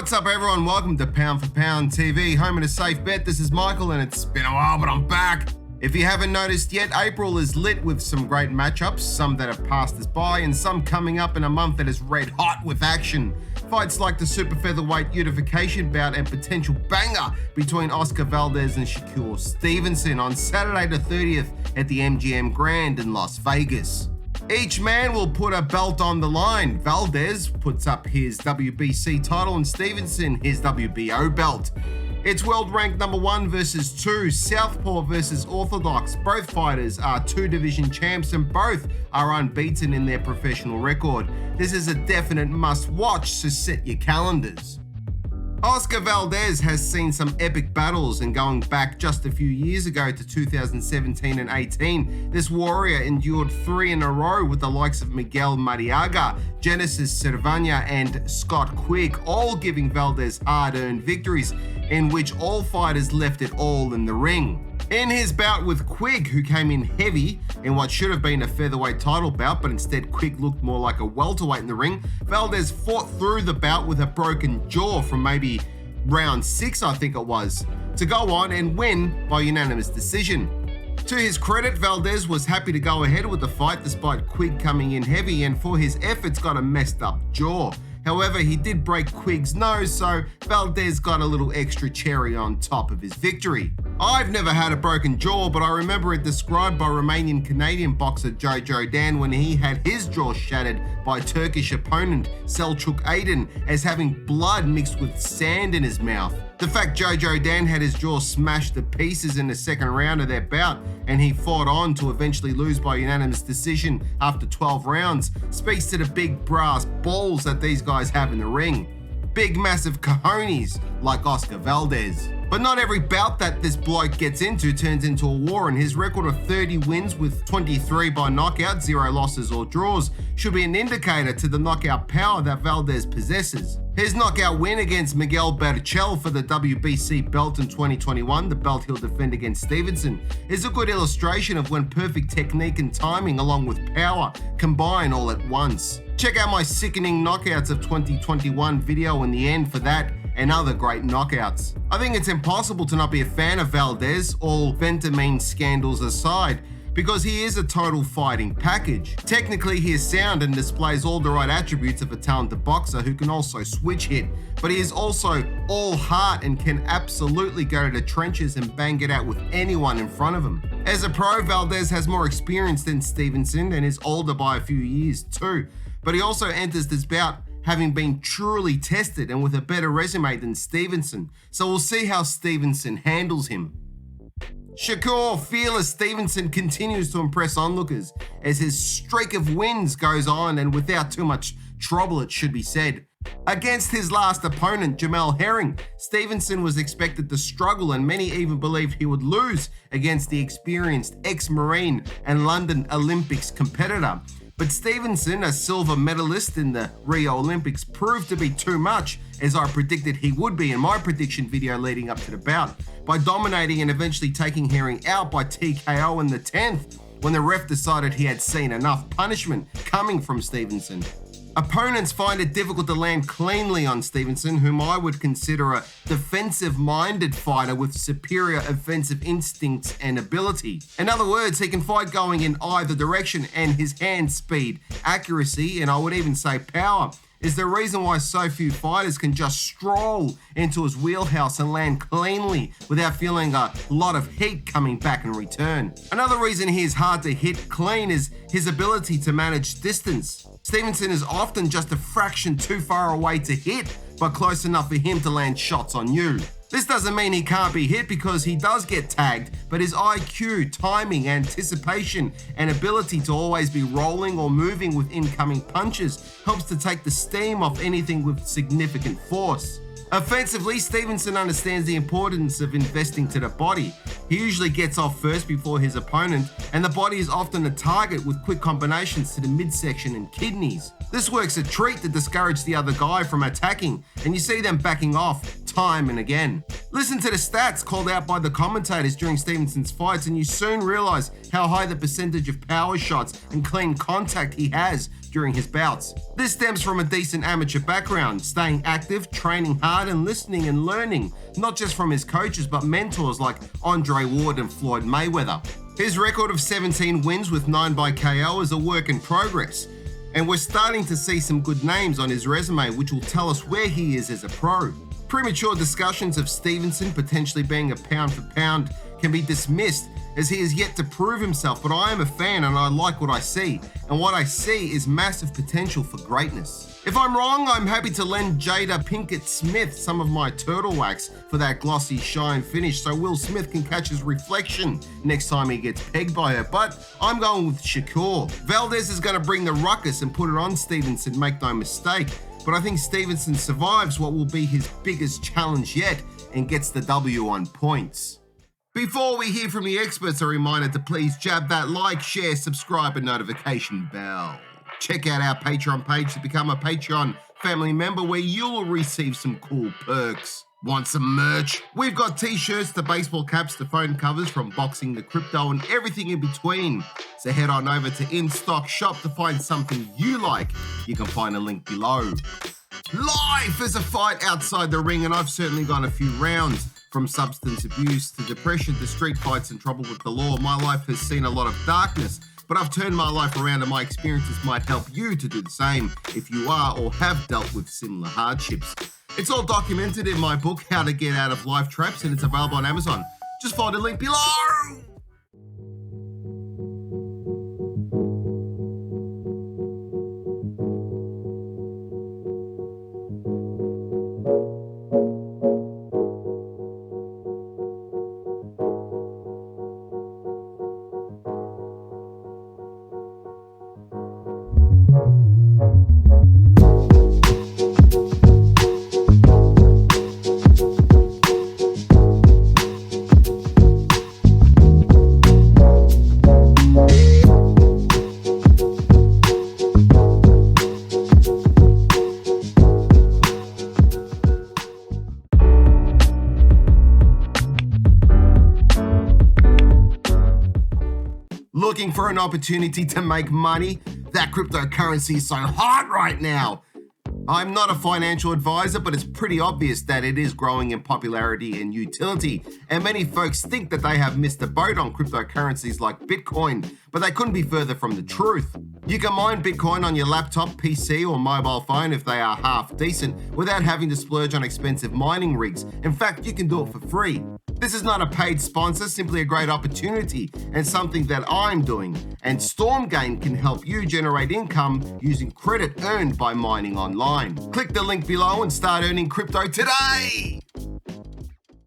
What's up, everyone? Welcome to Pound for Pound TV, home and a safe bet. This is Michael, and it's been a while, but I'm back. If you haven't noticed yet, April is lit with some great matchups, some that have passed us by, and some coming up in a month that is red hot with action. Fights like the Super Featherweight unification bout and potential banger between Oscar Valdez and Shakur Stevenson on Saturday the 30th at the MGM Grand in Las Vegas. Each man will put a belt on the line. Valdez puts up his WBC title and Stevenson his WBO belt. It's world ranked number 1 versus 2, Southpaw Vs Orthodox. Both fighters are 2 division champs and both are unbeaten in their professional record. This is a definite must watch, so set your calendars. Oscar Valdez has seen some epic battles, and going back just a few years ago to 2017 and 18, this warrior endured 3 in a row with the likes of Miguel Mariaga, Genesis Cervania, and Scott Quigg, all giving Valdez hard-earned victories in which all fighters left it all in the ring. In his bout with Quigg, who came in heavy in what should have been a featherweight title bout, but instead Quigg looked more like a welterweight in the ring, Valdez fought through the bout with a broken jaw from maybe round 6, I think it was, to go on and win by unanimous decision. To his credit, Valdez was happy to go ahead with the fight despite Quigg coming in heavy, and for his efforts got a messed up jaw. However, he did break Quigg's nose, so Valdez got a little extra cherry on top of his victory. I've never had a broken jaw, but I remember it described by Romanian-Canadian boxer Jojo Dan when he had his jaw shattered by Turkish opponent Selçuk Aydin as having blood mixed with sand in his mouth. The fact Jojo Dan had his jaw smashed to pieces in the second round of their bout and he fought on to eventually lose by unanimous decision after 12 rounds speaks to the big brass balls that these guys have in the ring. Big massive cojones like Oscar Valdez. But not every bout that this bloke gets into turns into a war, and his record of 30 wins with 23 by knockout, 0 losses or draws should be an indicator to the knockout power that Valdez possesses. His knockout win against Miguel Berchel for the WBC belt in 2021, the belt he'll defend against Stevenson, is a good illustration of when perfect technique and timing along with power combine all at once. Check out my sickening knockouts of 2021 video in the end for that and other great knockouts. I think it's impossible to not be a fan of Valdez, all Ventamine scandals aside, because he is a total fighting package. Technically, he is sound and displays all the right attributes of a talented boxer who can also switch hit, but he is also all heart and can absolutely go to the trenches and bang it out with anyone in front of him. As a pro, Valdez has more experience than Stevenson and is older by a few years too, but he also enters this bout having been truly tested and with a better resume than Stevenson, so we'll see how Stevenson handles him. Shakur Fearless Stevenson continues to impress onlookers as his streak of wins goes on, and without too much trouble, it should be said. Against his last opponent, Jamel Herring, Stevenson was expected to struggle, and many even believed he would lose against the experienced ex-Marine and London Olympics competitor. But Stevenson, a silver medalist in the Rio Olympics, proved to be too much, as I predicted he would be in my prediction video leading up to the bout, by dominating and eventually taking Herring out by TKO in the 10th, when the ref decided he had seen enough punishment coming from Stevenson. Opponents find it difficult to land cleanly on Stevenson, whom I would consider a defensive-minded fighter with superior offensive instincts and ability. In other words, he can fight going in either direction, and his hand speed, accuracy, and I would even say power, is the reason why so few fighters can just stroll into his wheelhouse and land cleanly without feeling a lot of heat coming back in return. Another reason he is hard to hit clean is his ability to manage distance. Stevenson is often just a fraction too far away to hit, but close enough for him to land shots on you. This doesn't mean he can't be hit, because he does get tagged, but his IQ, timing, anticipation, and ability to always be rolling or moving with incoming punches helps to take the steam off anything with significant force. Offensively, Stevenson understands the importance of investing to the body. He usually gets off first before his opponent, and the body is often a target with quick combinations to the midsection and kidneys. This works a treat to discourage the other guy from attacking, and you see them backing off time and again. Listen to the stats called out by the commentators during Stevenson's fights, and you soon realize how high the percentage of power shots and clean contact he has during his bouts. This stems from a decent amateur background, staying active, training hard, and listening and learning, not just from his coaches, but mentors like Andre Ward and Floyd Mayweather. His record of 17 wins with 9 by KO is a work in progress, and we're starting to see some good names on his resume, which will tell us where he is as a pro. Premature discussions of Stevenson potentially being a pound for pound can be dismissed, as he has yet to prove himself, but I am a fan and I like what I see, and what I see is massive potential for greatness. If I'm wrong, I'm happy to lend Jada Pinkett Smith some of my turtle wax for that glossy shine finish so Will Smith can catch his reflection next time he gets pegged by her, but I'm going with Shakur. Valdez is going to bring the ruckus and put it on Stevenson, make no mistake, but I think Stevenson survives what will be his biggest challenge yet and gets the W on points. Before we hear from the experts, a reminder to please jab that like, share, subscribe, and notification bell. Check out our Patreon page to become a Patreon family member where you'll receive some cool perks. Want some merch? We've got t-shirts to baseball caps to phone covers, from boxing to crypto and everything in between. So head on over to In Stock Shop to find something you like. You can find a link below. Life is a fight outside the ring, and I've certainly gone a few rounds. From substance abuse to depression to street fights and trouble with the law, my life has seen a lot of darkness, but I've turned my life around, and my experiences might help you to do the same if you are or have dealt with similar hardships. It's all documented in my book, How to Get Out of Life Traps, and it's available on Amazon. Just find a link below. Looking for an opportunity to make money? That cryptocurrency is so hot right now. I'm not a financial advisor, but it's pretty obvious that it is growing in popularity and utility, and many folks think that they have missed the boat on cryptocurrencies like Bitcoin, but they couldn't be further from the truth. You can mine Bitcoin on your laptop, PC, or mobile phone if they are half decent, without having to splurge on expensive mining rigs. In fact, you can do it for free. This is not a paid sponsor, simply a great opportunity and something that I'm doing. And StormGain can help you generate income using credit earned by mining online. Click the link below and start earning crypto today.